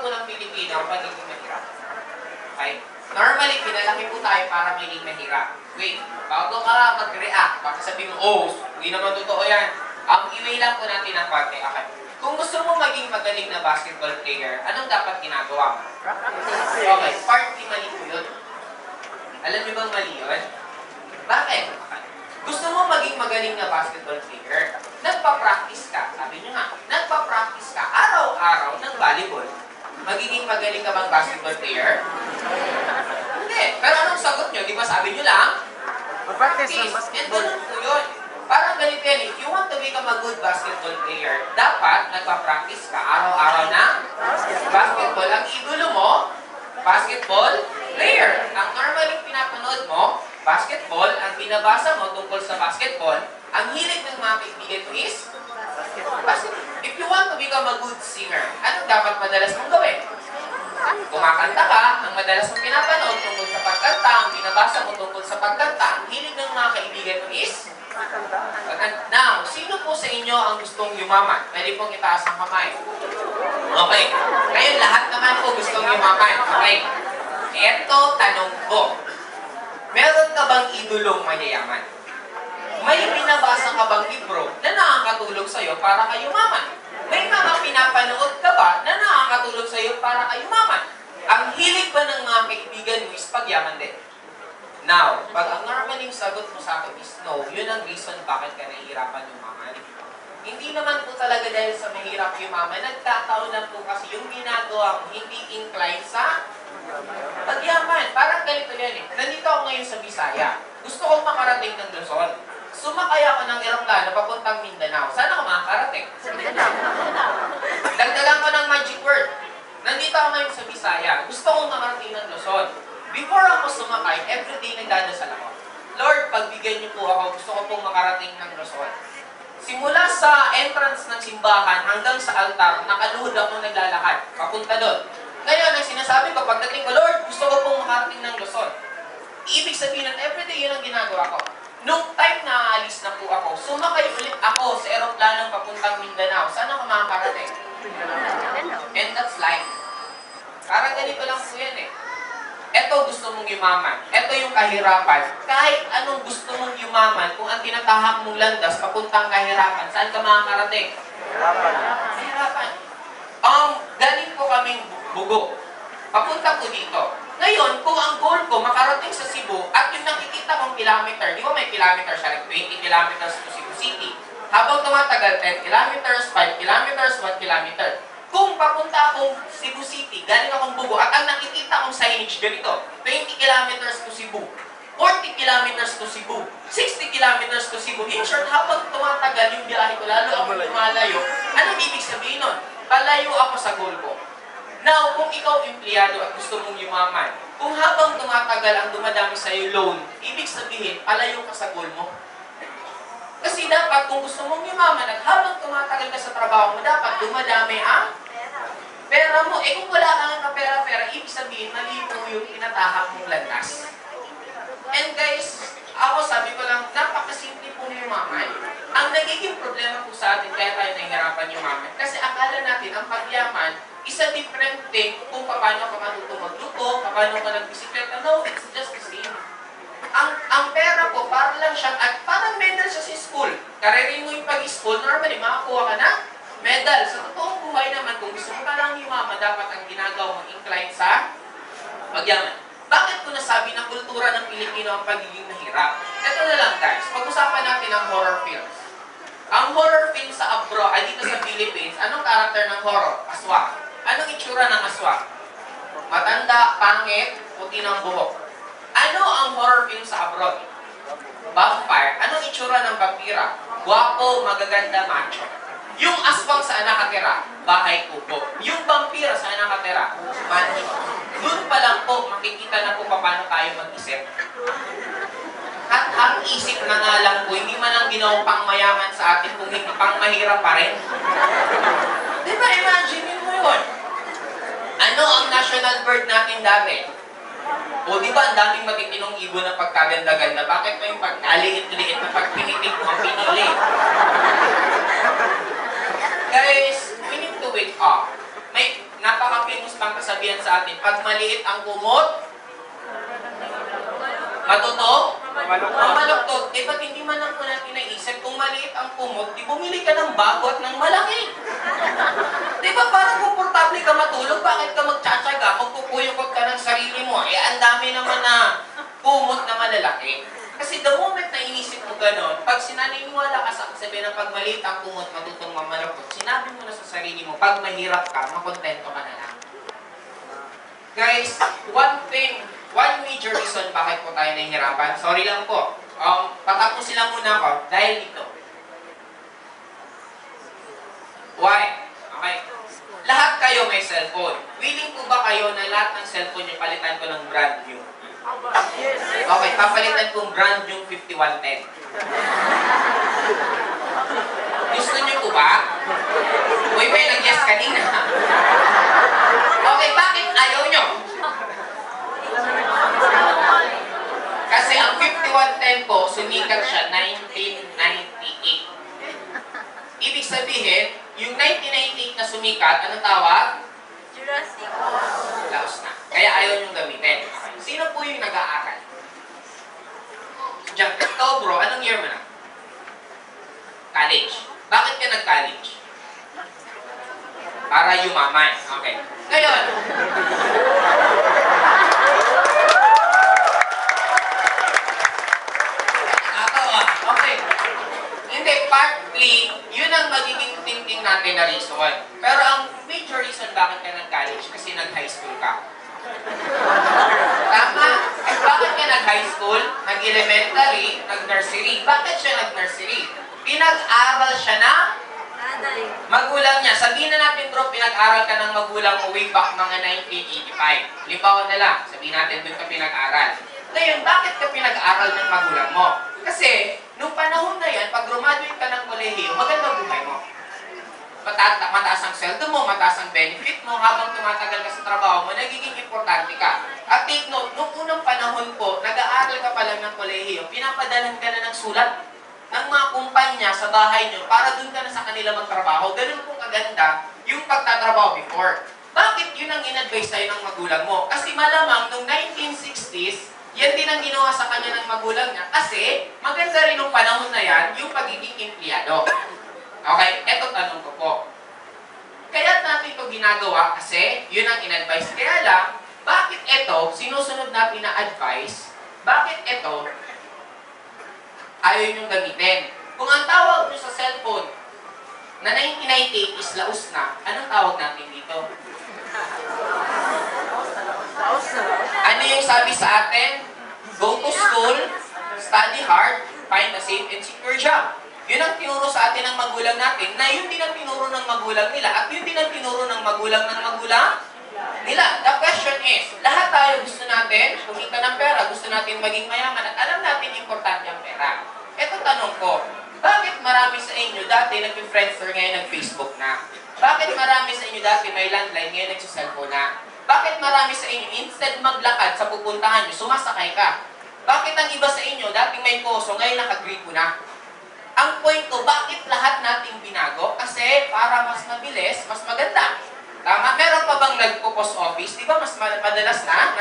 po ng Pilipino ang pagiging mahirap. Okay? Normally, pinalaki po tayo para maging mahirap. Wait, bago ka mag-react, baka sabihin mo, oh, hindi naman totoo yan. Ang i-weigh lang po natin ang parte. Okay. Kung gusto mo maging magaling na basketball player, anong dapat ginagawa mo? Okay, partly mali po yun. Alam niyo bang mali yun? Bakit? Okay. Gusto mo maging magaling na basketball player, nagpa-practice ka. Sabi niyo nga, nagpa-practice ka araw-araw ng volleyball. Magiging magaling ka bang basketball player? Hindi. Pero anong sagot niyo? Di ba sabi niyo lang? Mag-practice ng And basketball. ganun po yun. Parang ganito yan, if you want to become a good basketball player, dapat nagpa-practice ka araw-araw ng basketball. Ang idolo mo, basketball player. Ang normally pinapanood mo, basketball. Ang binabasa mo tungkol sa basketball, ang hilig ng mga kaibigan mo is basketball. If you want to become a good singer, anong dapat madalas mong gawin? Kumakanta ka, ang madalas mong pinapanood tungkol sa pagkanta, ang binabasa mo tungkol sa pagkanta, ang hilig ng mga kaibigan mo is now, sino po sa inyo ang gustong yumaman? Pwede pong itaas ang kamay. Okay. Ngayon, lahat naman po gustong yumaman. Okay. Eto, tanong ko. Meron ka bang idolong mayayaman? May binabasa ka bang libro na nakakatulong sa'yo para ka yumaman? May mga pinapanood ka ba na nakakatulong sa'yo para ka yumaman? Ang hilig ba ng mga kaibigan mo is pagyaman din? Now, pag ang normaling sagot mo sa akin is no, yun ang reason bakit ka nahihirapan yumaman. Hindi naman po talaga dahil sa mahirap yumaman, nagkataon lang po kasi yung ginagawa mo hindi inclined sa pagyaman. Parang ganito yan eh. Nandito ako ngayon sa Bisaya. Gusto kong makarating ng Luzon. Sumakay ako ng eroplano papuntang Mindanao. Saan ako makakarating? Dagdagan ko ng magic word. Nandito ako ngayon sa Bisaya. Gusto kong makarating ng Luzon. Before ako sumakay, everyday nagdadasal ako. Lord, pagbigyan niyo po ako, gusto ko pong makarating ng Luzon. Simula sa entrance ng simbahan hanggang sa altar, nakaluhod ako naglalakad, papunta doon. Ngayon, ang sinasabi ko, pagdating ko, Lord, gusto ko pong makarating ng Luzon. Ibig sabihin ng everyday, yun ang ginagawa ko. Nung time na aalis na po ako, sumakay ulit ako sa eroplanong papuntang Mindanao. Saan ako makakarating? And that's life. Parang ganito lang po yan eh. Ito gusto mong yumaman. Ito yung kahirapan. Kahit anong gusto mong yumaman, kung ang tinatahak mong landas, papuntang kahirapan, saan ka makakarating? Kahirapan. Galing po kaming bugo. Papunta po dito. Ngayon, kung ang goal ko makarating sa Cebu, at yung nakikita kong kilometer, di ba may kilometer siya, like 20 kilometers to Cebu City. Habang tumatagal, 10 kilometers, 5 kilometers, 1 kilometer. Kung papunta akong Cebu City, galing akong Bugo, at ang nakikita kong signage ganito, 20 kilometers to Cebu, 40 kilometers to Cebu, 60 kilometers to Cebu. In short, habang tumatagal yung biyahe ko, lalo ako lumalayo, anong ibig sabihin nun? Palayo ako sa goal ko. Now, kung ikaw empleyado at gusto mong yumaman, kung habang tumatagal ang dumadami sa'yo loan, ibig sabihin, palayo ka sa goal mo. Kasi dapat, kung gusto mong yumaman at habang tumatagal ka sa trabaho mo, dapat dumadami ang pera mo. Kung wala kang kapera-pera, ibig sabihin, mali po yung tinatahak mong landas. And guys, ako sabi ko lang, napakasimple po yumaman. Ang nagiging problema po sa atin, kaya tayo nahihirapan yumaman. Kasi akala natin, ang pagyaman, is a different thing kung paano ka matutong magluto, paano ka nagbisikleta. No, it's just the same. Ang pera po, para lang siya, at parang medal siya sa school. Karirin mo yung pag-school, normally, makakuha ka na medal. Sa totoong buhay naman, kung gusto mo palang yumaman, dapat ang ginagawa mo incline sa pagyaman. Bakit ko nasabi na kultura ng Pilipino ang pagiging mahirap? Ito na lang guys, pag-usapan natin ang horror films. Ang horror film sa abroad, ay dito sa Philippines, anong karakter ng horror? Aswang. Anong itsura ng aswang? Matanda, pangit, puti ng buhok. Ano ang horror film sa abroad? Vampire. Anong itsura ng vampira? Guwapo, magaganda, macho. Yung aswang saan nakatira? Bahay kubo. Yung vampira saan nakatira? Macho. Doon pa lang po, makikita na po paano tayo mag-isip. At ang isip na nga lang po, hindi man ang ginawang pang mayaman sa atin, kung hindi pang mahirap pa rin. Di ba, imagine mo yun? Ano ang national bird natin dati? O di ba, ang daming matitinong ibon na pagkaganda-ganda? Bakit pa yung pagkaliit-liit na pagpinitig mo ang pinili? Guys, we need to wake up. napaka-famous pang kasabihan sa atin, pag maliit ang kumot, matuto? Maluktot. Eh, ba't hindi man lang po natin naisip kung maliit ang kumot, di bumili ka ng bago at ng malaki? Di ba parang komportable ka matulog? Bakit ka magtsatsaga? Magpupuyukot ka ng sarili mo. Eh, ang dami naman na kumot na malalaki. Kasi the moment na inisip mo gano'n, pag sinaniniwala ka sa kasabihan ng pag maliit ang kumot, matutong mamaluktot, sinabi mo na sa sarili mo, pag mahirap ka, makontento ka na lang. Guys, one major reason bakit po tayo nahihirapan, sorry lang po, patapusin lang muna ako dahil dito. Why? Okay. Lahat kayo may cellphone. Willing po ba kayo na lahat ng cellphone nyo palitan ko ng brand new? Okay, papalitan kong brand new 5110. Gusto nyo po ba? Uy, may nag-yes kanina. Okay, bakit ayaw nyo? Kasi ang 5110 po, sumikat siya 1998. Ibig sabihin, yung 1998 na sumikat, anong tawag? Jurassic. Laos na. Kaya ayaw niyong gamitin. Okay. Sino po yung nag-aaral? Diyan, ikaw bro, anong year mo na? College. Bakit ka nag-college? Para yumaman. Okay. Ngayon, okay. Hindi, partly, yun ang magiging thinking natin na reason. Pero ang major reason bakit ka nag-college, kasi nag-high school ka. Tama? At bakit ka nag-high school, nag-elementary, nag-nursery? Bakit siya nag-nursery? Pinag-aral siya na Nanay. magulang niya. Sabihin na natin bro, pinag-aral ka ng magulang mo way back mga 1985. Limbawa na lang, sabihin natin doon ka pinag-aral. Ngayon, bakit ka pinag-aral ng magulang mo? Kasi, nung panahon na yan, pag graduate ka ng kolehiyo, magandang buhay mo. Mataas ang sweldo mo, mataas ang benefit mo, habang tumatagal ka sa trabaho mo, nagiging importante ka. At take note, nung unang panahon po, nag-aaral ka pa lang ng kolehiyo, pinapadalan ka na ng sulat ng mga kumpanya sa bahay nyo para dun ka na sa kanila magtrabaho. Ganun pong kaganda yung pagtatrabaho before. Bakit yun ang in-advise sa'yo ng magulang mo? Kasi malamang nung 1960s, yan din ang ginawa sa kanya ng magulang niya. Kasi maganda rin nung panahon na yan yung pagiging empleyado. Okay, eto tanong ko po. Kaya natin ito ginagawa kasi yun ang in-advise. Kaya lang, bakit ito, sinusunod natin na advice, bakit ito, ayaw niyong gamitin? Kung ang tawag nyo sa cellphone na 1998 is laos na, anong tawag natin dito? Ano yung sabi sa atin? Go to school, study hard, find a safe and secure job. Yun ang tinuro sa atin ng magulang natin, na yun din ang tinuro ng magulang nila, at yun din ang tinuro ng magulang nila. The question is, lahat tayo gusto natin, kumita ng pera, gusto natin maging mayaman, at alam natin importante ang pera. Ito tanong ko, bakit marami sa inyo dati nag-Friendster ngayon nag-Facebook na? Bakit marami sa inyo dati may landline ngayon nag-cellphone na? Bakit marami sa inyo, instead maglakad sa pupuntahan nyo, sumasakay ka? Bakit ang iba sa inyo, dating may poso, ngayon nakagripo na? Ang point ko, bakit lahat nating binago? Kasi para mas mabilis, mas maganda. Tama? Meron pa bang nagpo-post office? Di ba mas madalas na?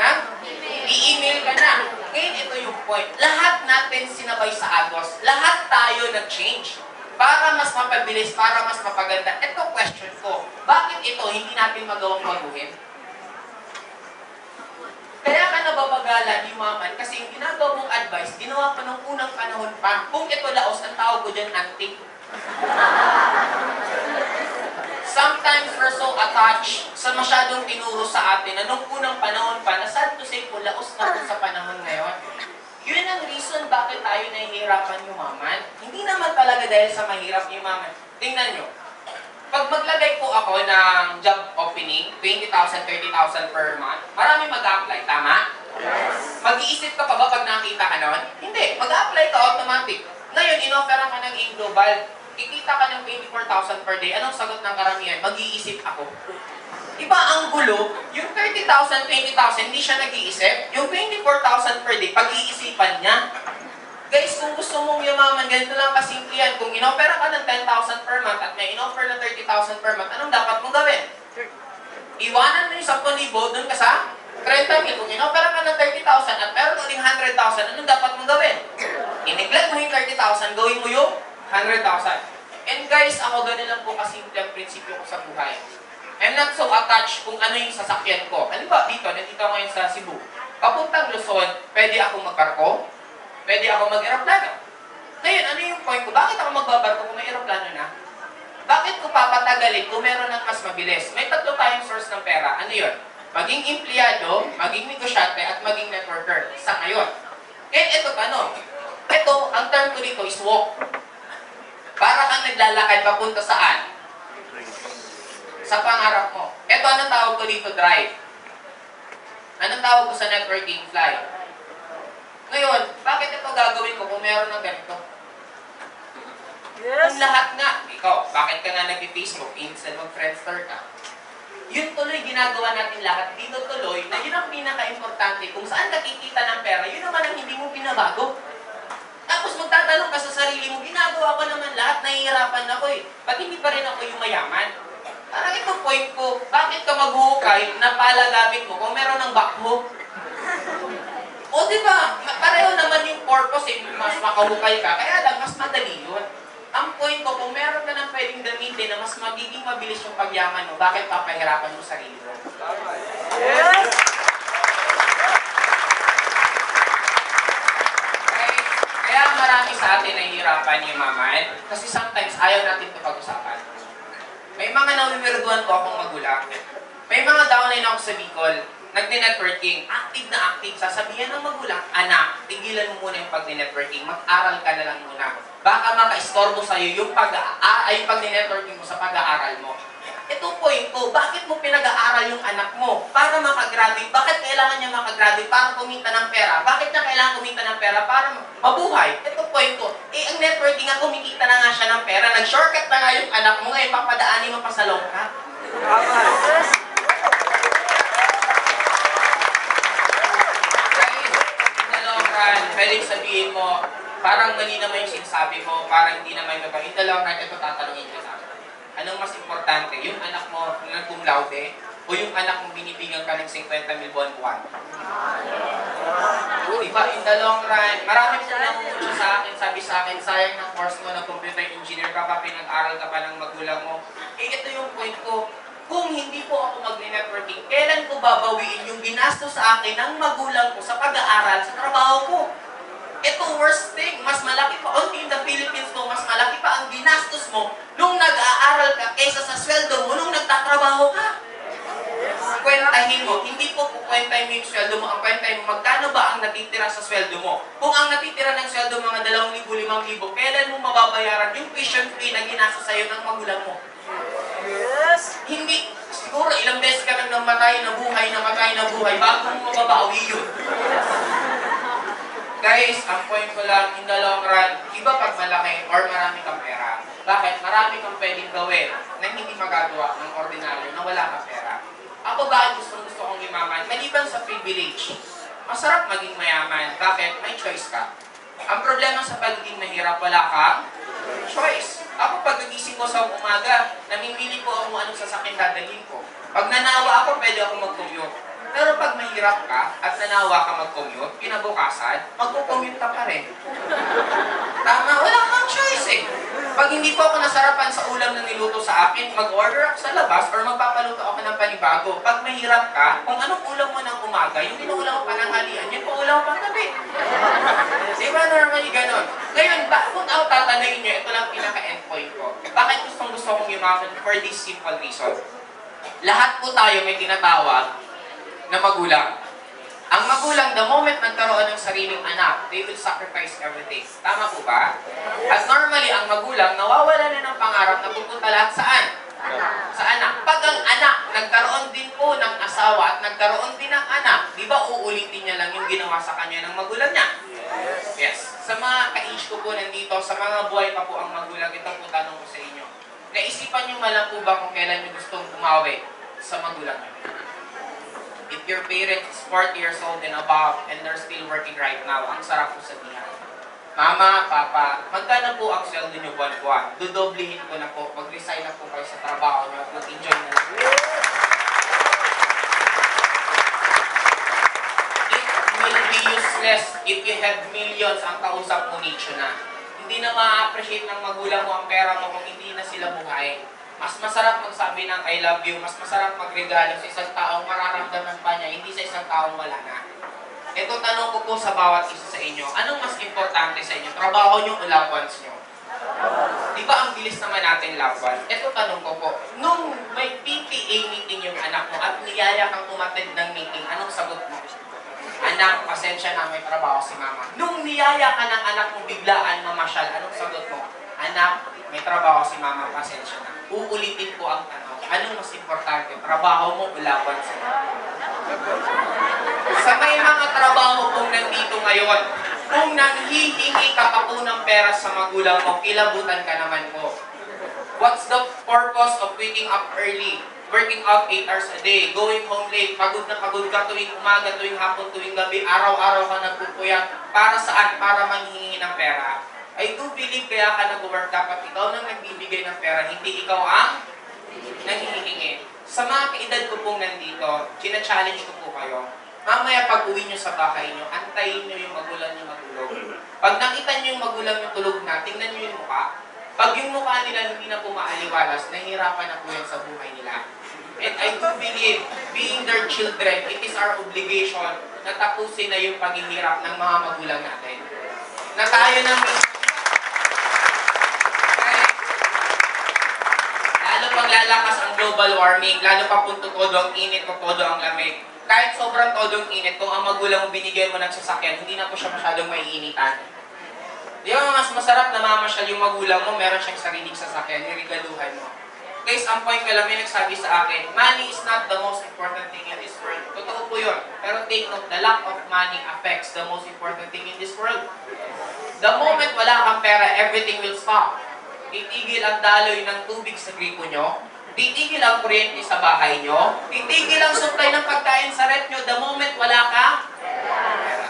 I-email ka na. Ngayon, ito yung point. Lahat natin sinabay sa agos. Lahat tayo nag-change. Para mas mapabilis, para mas mapaganda. Ito question ko, bakit ito hindi natin magawang baguhin? Kaya ka nababagalan, yumaman, kasi yung ginagawa mong advice, ginawa pa nung unang panahon pa. Kung ito laos, ang tawag ko dyan, antique. Sometimes we're so attached sa masyadong tinuro sa atin na nung unang panahon pa, na sad to say po, laos na po sa panahon ngayon. Yun ang reason bakit tayo nahihirapan yumaman. Hindi naman talaga dahil sa mahirap yumaman. Tingnan nyo. Pag maglagay po ako ng job opening, 20,000, 30,000 per month, marami mag-apply, tama? Yes. Mag-iisip ka pa ba pag nakita ka nun? Hindi. Mag-apply ka automatic. Ngayon, in-offeran ka ng global, kikita ka ng 24,000 per day. Anong sagot ng karamihan? Mag-iisip ako. Iba ang gulo, yung 30,000, 20,000, hindi siya nag-iisip. Yung 24,000 per day, pag-iisipan niya. Guys, kung gusto mong yumaman, ganito lang kasimple yan. Kung in-offer ka ng 10,000 per month at may in-offer ng 30,000 per month, anong dapat mong gawin? Iwan resibo, doon ka sa 30,000. Kung inopera ka ng 30,000 at meron uling 100,000, anong dapat mong gawin? I-neglect mo yung 30,000, gawin mo yung 100,000. And guys, ako ganun lang po kasimple ang prinsipyo ko sa buhay. I'm not so attached kung ano yung sasakyan ko. Halimbawa dito, nandito ako ngayon sa Cebu. Papuntang Luzon, pwede ako magbarko, pwede ako mag-aeroplano. Ngayon, ano yung point ko? Bakit ako magbabarko kung may aeroplano na? Bakit ko papatagalin kung meron ng mas mabilis? May tatlo tayong source ng pera. Ano yun? Maging empleyado, maging negosyante, at maging networker. Sa ngayon. And ito tanong. Ito, ang term ko dito is walk. Para kang naglalakad papunta saan? Sa pangarap mo. Ito, anong tawag ko dito? Drive. Anong tawag ko sa networking? Fly. Ngayon, bakit ito gagawin ko kung meron ng ganito? Kung lahat nga, ikaw, bakit ka nga nag-Facebook, instead mag-Friendster ka? Yun tuloy ginagawa natin lahat dito tuloy na yun ang pinaka-importante. Kung saan nakikita ng pera, yun naman ang hindi mo binabago. Tapos magtatanong ka sa sarili mo, ginagawa ko naman lahat, nahihirapan ako eh. Ba't hindi pa rin ako yung mayaman? Parang itong point ko, bakit ka maghuhukay na pala gamit mo kung meron ng backhoe? O diba, pareho naman yung purpose eh, mas makahukay ka, kaya lang mas madali yun. Ang point ko, kung meron ka ng pwedeng gamitin na mas magiging mabilis yung pagyaman mo, bakit papahirapan mo sarili mo? Yes! Kaya marami sa atin nahihirapan yung maman, kasi sometimes ayaw natin ito pag-usapan. May mga nawiwirduan ko akong magulang. May mga downline ako sa Bicol, nagdi-networking, active na active, sasabihan ng magulang, anak, tigilan mo muna yung pag-networking, mag-aral ka na lang muna. Baka maka-istorbo sa'yo yung pag-networking mo sa pag-aaral mo. Ito point ko, bakit mo pinag-aaral yung anak mo? Para makagraduate. Bakit kailangan niya makagraduate? Para kumita ng pera. Bakit niya kailangan kumita ng pera? Para mabuhay. Ito point ko, ang networking nga, kumikita na nga siya ng pera. Nag-shortcut na nga yung anak mo, ngayon papadaanin mo pa sa long cut. Pwedeng sabihin mo, parang mali naman yung sinasabi mo, parang hindi naman yung in the long run, ito tatanungin ka namin. Anong mas importante? Yung anak mo na cum laude o yung anak mo binibigyan ka ng 50,000 buwan-buwan? Diba, in the long run, marami po nangungulo sa akin, sabi sa akin, sayang ng course mo na computer engineer ka pa, pinag-aral ka pa ng magulang mo. Eh, ito yung point ko. Kung hindi po ako mag-networking, kailan ko babawiin yung ginastos sa akin ng magulang ko sa pag-aaral sa trabaho ko? Ito worst thing, mas malaki pa, only in the Philippines ko, mas malaki pa ang ginastos mo nung nag-aaral ka kaysa sa sweldo mo nung nagtatrabaho ka. Kwentahin mo, hindi po kukwentahin mo yung sweldo mo, ang kwentahin mo, magkano ba ang natitira sa sweldo mo? Kung ang natitira ng sweldo mga 2,000, 5,000, kailan mo mababayaran yung tuition fee na ginastos sa'yo ng magulang mo? Yes! Hindi, siguro ilang beses ka nang namatay na buhay bago mo mababawi yun. Guys, ang point ko lang, in the long run, iba pag malaki or marami kang pera. Bakit? Marami kang pwedeng gawin na hindi magagawa ng ordinaryo na wala kang pera. Ako bakit gusto kong yumaman? Maliban sa privilege, masarap maging mayaman. Bakit? May choice ka. Ang problema sa pagiging mahirap, wala kang choice. Ako pag nagising ko sa umaga, namimili ko kung anong sasakyan dadalhin ko. Pag nanawa ako, pwede ako mag-commute. Pero pag mahirap ka at nanawa ka mag-commute, kinabukasan, mag-commute ka pa rin. Tama, wala kang choice eh. Pag hindi po ako nasarapan sa ulam na niluto sa akin, mag-order ako sa labas or magpapaluto ako ng panibago. Pag mahirap ka, kung anong ulam mo ng umaga, yung inuulam mo pananghalian, yun po ulam mo pang gabi. Diba normally ganon? Ngayon, kung ako tatanungin nyo, ito lang pinaka-end point ko. Bakit gusto kong yumaman for this simple reason? Lahat po tayo may tinatawag na magulang. Ang magulang, the moment nagkaroon ng sariling anak, they will sacrifice everything. Tama po ba? At normally, ang magulang, nawawala na ng pangarap na pupunta lahat saan? Sa anak. Pag ang anak, nagkaroon din po ng asawa at nagkaroon din ng anak, di ba uulitin niya lang yung ginawa sa kanya ng magulang niya? Yes. Sa mga ka-age ko po nandito, sa mga buhay pa po ang magulang, ito po tanong ko sa inyo. Naisipan niyo malang po ba kung kailan niyo gustong umawi sa magulang niyo? If your parent is 40 years old and above and they're still working right now, ang sarap po sabihan. Mama, Papa, magkano po ang sweldo niyo buwan-buwan? Dudoblihin ko na po. Mag-resign na po kayo sa trabaho niyo. Mag-enjoy na lang. useless if you have millions ang kausap mo nicho na. Hindi na ma-appreciate ng magulang mo ang pera mo kung hindi na sila buhay. Mas masarap magsabi ng I love you, mas masarap magregalo sa isang taong mararamdaman pa niya, hindi sa isang taong wala na. Ito tanong ko po sa bawat isa sa inyo, anong mas importante sa inyo? Trabaho niyo o loved ones niyo? Di ba ang bilis naman natin loved ones? Ito tanong ko po, nung may PTA meeting yung anak mo at niyaya kang umattend ng meeting, anong sagot mo? Anak, pasensya na, may trabaho si mama. Nung niyaya ka ng anak mo biglaan mamasyal, anong sagot mo? Anak, may trabaho si mama, pasensya na. Uulitin ko ang tanong, anong mas importante? Trabaho mo o loved ones mo? Sa may mga trabaho kong nandito ngayon, kung nanghihingi ka pa po ng pera sa magulang mo, kilabutan ka naman po. What's the purpose of waking up early, working out 8 hours a day, going home late, pagod na pagod ka tuwing umaga, tuwing hapon, tuwing gabi, araw-araw ka nagpupuyat, para saan? Para manghihingi ng pera. I do believe kaya ka nag-work, dapat ikaw nang nagbibigay ng pera, hindi ikaw ang nanghihingi. Sa mga kaedad ko pong nandito, china-challenge ko po kayo. Mamaya pag uwi nyo sa bahay nyo, antayin nyo yung magulang nyo matulog. Pag nakita nyo yung magulang nyo tulog na, tingnan nyo yung mukha. Pag yung mukha nila hindi na po maaliwalas, nahihirapan na po yan sa buhay nila. And I do believe, being their children, it is our obligation na tapusin na yung paghihirap ng mga magulang natin. Na tayo na lalo pang lalakas ang global warming, lalo pa punto todo ang init, todo ang lamig. Kahit sobrang todong init, kung ang magulang mo binigyan mo ng sasakyan, hindi na po siya masyadong maiinitan. Di ba mas masarap na mamasyal yung magulang mo, meron siyang sariling sasakyan, nirigaluhan mo. Guys, ang point ko lang, may nagsabi sa akin, money is not the most important thing in this world. Totoo po yun. Pero take note, the lack of money affects the most important thing in this world. The moment wala kang pera, everything will stop. Titigil ang daloy ng tubig sa gripo nyo, titigil ang kuryente sa bahay nyo, titigil ang supply ng pagkain sa rep nyo the moment wala ka pera.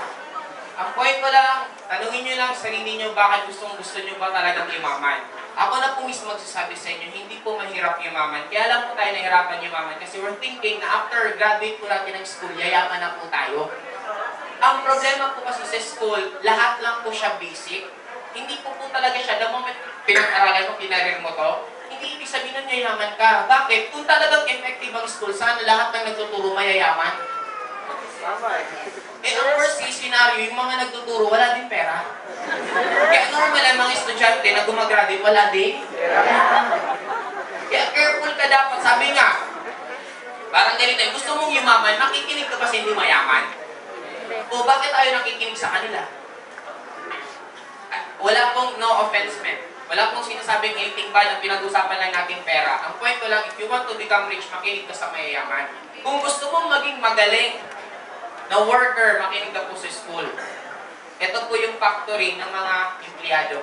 Ang point ko lang, tanungin nyo lang sarili nyo bakit gusto nyo ba talagang yumaman. Ako na po mismo magsasabi sa inyo, hindi po mahirap yumaman. Kaya lang po tayo nahirapan yumaman kasi we're thinking na after graduate po natin ng school, yayaman na po tayo. Ang problema po kasi sa school, lahat lang po siya basic. Hindi po talaga siya, the moment pinag-aralan mo, pinarir mo to, hindi ibig sabihin nun yayaman ka. Bakit? Kung talagang effective ang school, sana lahat ng nagtuturo mayayaman? Eh, ang worst case scenario, yung mga nagtuturo, wala din pera. Kaya normal ang mga estudyante na gumagraduate, wala din kaya careful ka dapat. Sabi nga, parang ganito, gusto mong yumaman, makikinig ka kasi hindi mayaman. O bakit tayo nakikinig sa kanila? Wala pong no offense, man. Wala pong sinasabing anything bad na pinag-usapan lang natin pera. Ang point ko lang, if you want to become rich, makinig ka sa mayayaman. Kung gusto mong maging magaling na worker, makinig ka po sa school. Ito po yung factory ng mga empleyado.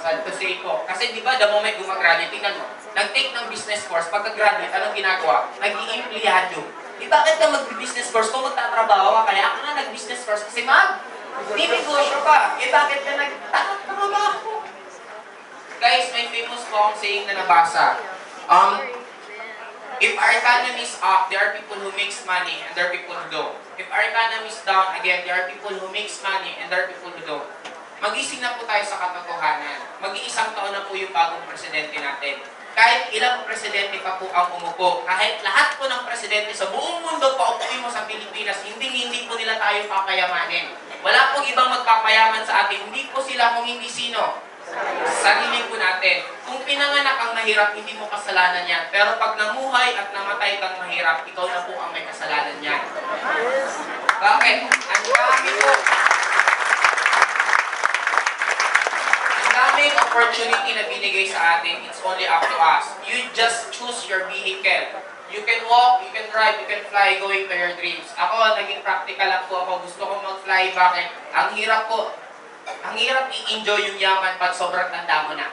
Sad to say po. Kasi di ba, the moment gumagraduate, tingnan mo, nag-take ng business course, pagka-graduate, anong ginagawa? Nag-i-empleyado. Di bakit ka mag-business course kung magtatrabaho ka? Kaya ako na nag-business course kasi di negosyo ka. Eh bakit ka nagtatrabaho? Guys, may famous po akong saying na nabasa. If our economy is up, there are people who makes money and there are people who don't. If our economy is down, again, there are people who makes money and there are people who don't. Magising na po tayo sa katotohanan. Mag-iisang taon na po yung bagong presidente natin. Kahit ilang presidente pa po ang umupo, kahit lahat po ng presidente sa buong mundo paupuin mo sa Pilipinas, hindi po nila tayo papayamanin. Wala pong ibang magpapayaman sa atin, hindi po sila kung hindi sino. Sarili po natin. Kung pinanganak ang mahirap, hindi mo kasalanan yan. Pero pag namuhay at namatay kang mahirap, ikaw na po ang may kasalanan yan. Bakit? Ang dami po. Ang daming opportunity na binigay sa atin, it's only up to us. You just choose your vehicle. You can walk, you can drive, you can fly, going to your dreams. Ako, naging practical lang po ako. Gusto kong mag-fly. Bakit? Ang hirap po. Ang hirap i-enjoy yung yaman pag sobrang tanda mo na.